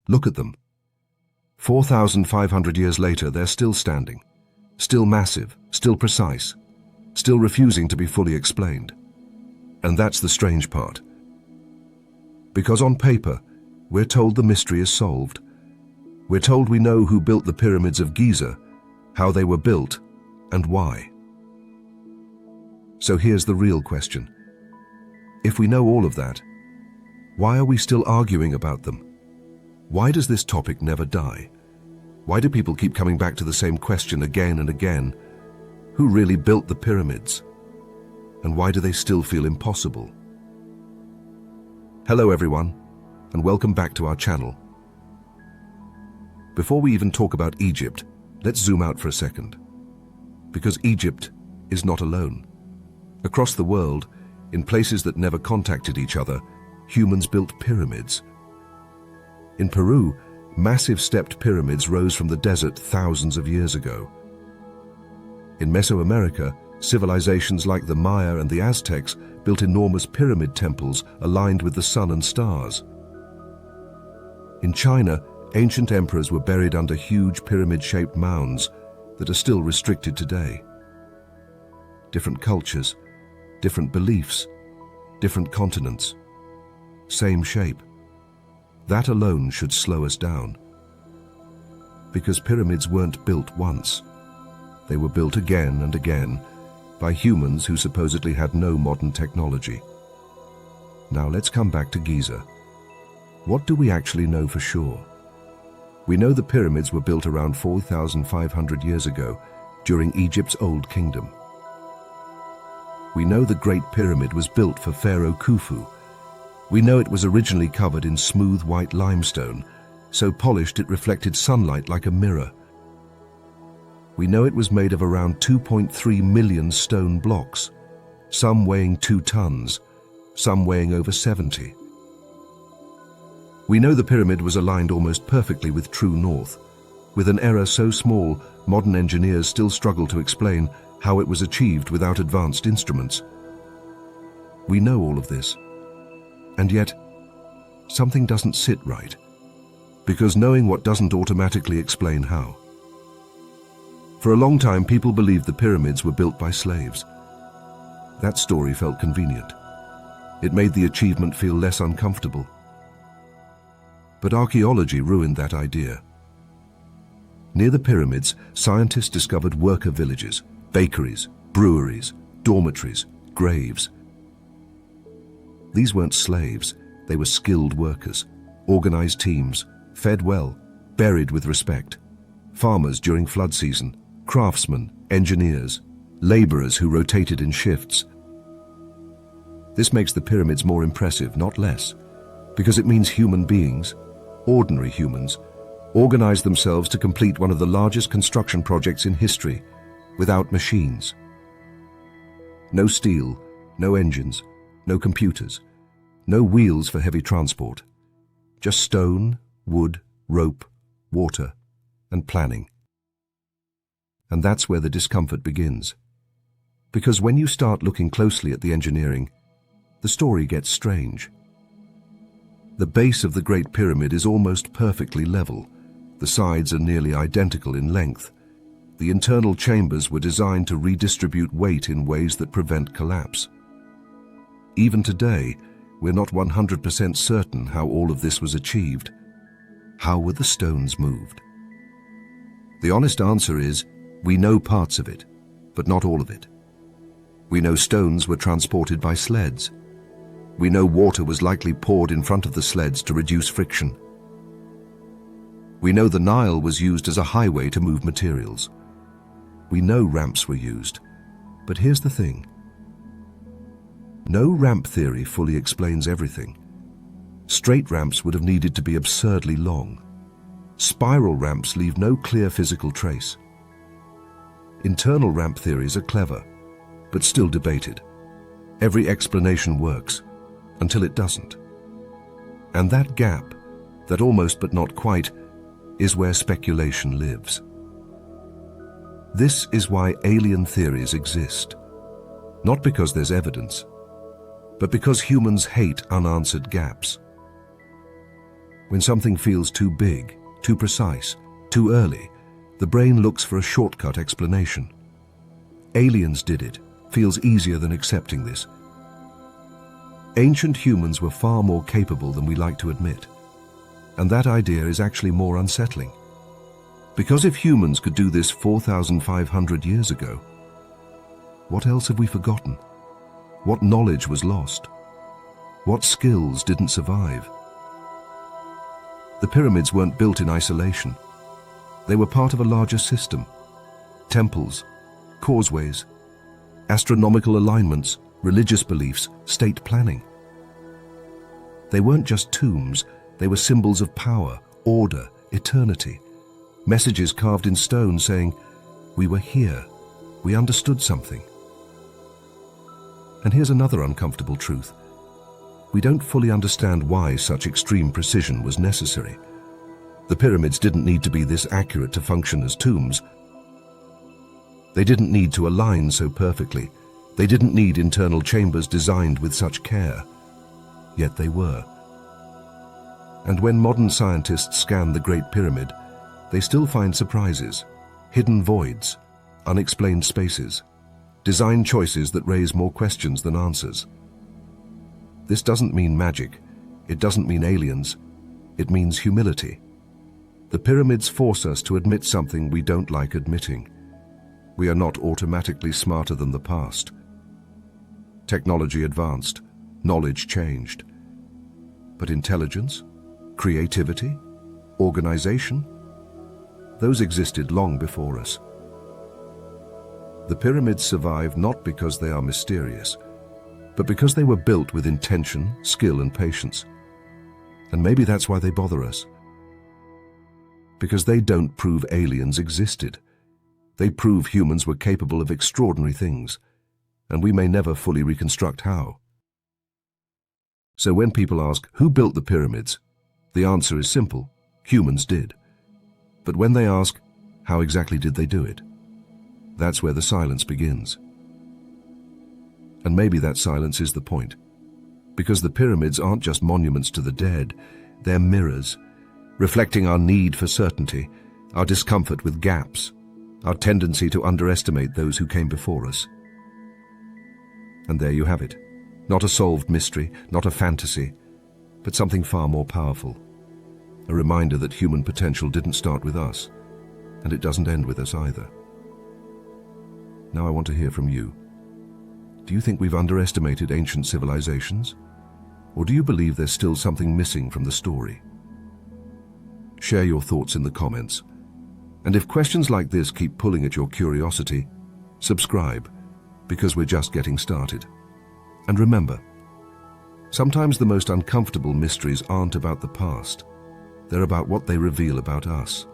Look at them. 4,500 years later, they're still standing, still massive, still precise, still refusing to be fully explained. And that's the strange part. Because on paper, we're told the mystery is solved. We're told we know who built the Pyramids of Giza, how they were built, and why. So here's the real question. If we know all of that, why are we still arguing about them? Why does this topic never die? Why do people keep coming back to the same question again and again? Who really built the pyramids? And why do they still feel impossible? Hello everyone, and welcome back to our channel. Before we even talk about Egypt, let's zoom out for a second. Because Egypt is not alone. Across the world, in places that never contacted each other, humans built pyramids. In Peru, massive stepped pyramids rose from the desert thousands of years ago. In Mesoamerica, civilizations like the Maya and the Aztecs built enormous pyramid temples aligned with the sun and stars. In China, ancient emperors were buried under huge pyramid-shaped mounds that are still restricted today. Different cultures, different beliefs, different continents, same shape. That alone should slow us down. Because pyramids weren't built once. They were built again and again by humans who supposedly had no modern technology. Now let's come back to Giza. What do we actually know for sure? We know the pyramids were built around 4,500 years ago during Egypt's Old Kingdom. We know the Great Pyramid was built for Pharaoh Khufu. We know it was originally covered in smooth white limestone, so polished it reflected sunlight like a mirror. We know it was made of around 2.3 million stone blocks, some weighing 2 tons, some weighing over 70. We know the pyramid was aligned almost perfectly with true north, with an error so small modern engineers still struggle to explain how it was achieved without advanced instruments. We know all of this, and yet something doesn't sit right, because knowing what doesn't automatically explain how. For a long time, people believed the pyramids were built by slaves. That story felt convenient. It made the achievement feel less uncomfortable. But archaeology ruined that idea. Near the pyramids, scientists discovered worker villages, bakeries, breweries, dormitories, graves. These weren't slaves, they were skilled workers, organized teams, fed well, buried with respect. Farmers during flood season, craftsmen, engineers, laborers who rotated in shifts. This makes the pyramids more impressive, not less, because it means human beings, ordinary humans, organized themselves to complete one of the largest construction projects in history, without machines. No steel, no engines, no computers, no wheels for heavy transport. Just stone, wood, rope, water, and planning. And that's where the discomfort begins. Because when you start looking closely at the engineering, the story gets strange. The base of the Great Pyramid is almost perfectly level. The sides are nearly identical in length. The internal chambers were designed to redistribute weight in ways that prevent collapse. Even today, we're not 100% certain how all of this was achieved. How were the stones moved? The honest answer is, we know parts of it, but not all of it. We know stones were transported by sleds. We know water was likely poured in front of the sleds to reduce friction. We know the Nile was used as a highway to move materials. We know ramps were used, but here's the thing. No ramp theory fully explains everything. Straight ramps would have needed to be absurdly long. Spiral ramps leave no clear physical trace. Internal ramp theories are clever, but still debated. Every explanation works, until it doesn't. And that gap, that almost but not quite, is where speculation lives. This is why alien theories exist. Not because there's evidence, but because humans hate unanswered gaps. When something feels too big, too precise, too early, the brain looks for a shortcut explanation. Aliens did it. Feels easier than accepting this. Ancient humans were far more capable than we like to admit. And that idea is actually more unsettling. Because if humans could do this 4,500 years ago, what else have we forgotten? What knowledge was lost? What skills didn't survive? The pyramids weren't built in isolation. They were part of a larger system. Temples, causeways, astronomical alignments, religious beliefs, state planning. They weren't just tombs, they were symbols of power, order, eternity. Messages carved in stone saying, "We were here, we understood something." And here's another uncomfortable truth. We don't fully understand why such extreme precision was necessary. The pyramids didn't need to be this accurate to function as tombs. They didn't need to align so perfectly. They didn't need internal chambers designed with such care. Yet they were. And when modern scientists scan the Great Pyramid, they still find surprises, hidden voids, unexplained spaces, design choices that raise more questions than answers. This doesn't mean magic. It doesn't mean aliens. It means humility. The pyramids force us to admit something we don't like admitting. We are not automatically smarter than the past. Technology advanced, knowledge changed. But intelligence, creativity, organization, those existed long before us. The pyramids survive not because they are mysterious, but because they were built with intention, skill, and patience. And maybe that's why they bother us. Because they don't prove aliens existed. They prove humans were capable of extraordinary things, and we may never fully reconstruct how. So when people ask, who built the pyramids? The answer is simple: humans did. But when they ask, how exactly did they do it? That's where the silence begins. And maybe that silence is the point. Because the pyramids aren't just monuments to the dead, they're mirrors, reflecting our need for certainty, our discomfort with gaps, our tendency to underestimate those who came before us. And there you have it. Not a solved mystery, not a fantasy, but something far more powerful. A reminder that human potential didn't start with us, and it doesn't end with us either. Now I want to hear from you. Do you think we've underestimated ancient civilizations? Or do you believe there's still something missing from the story? Share your thoughts in the comments. And if questions like this keep pulling at your curiosity, subscribe, because we're just getting started. And remember, sometimes the most uncomfortable mysteries aren't about the past. They're about what they reveal about us.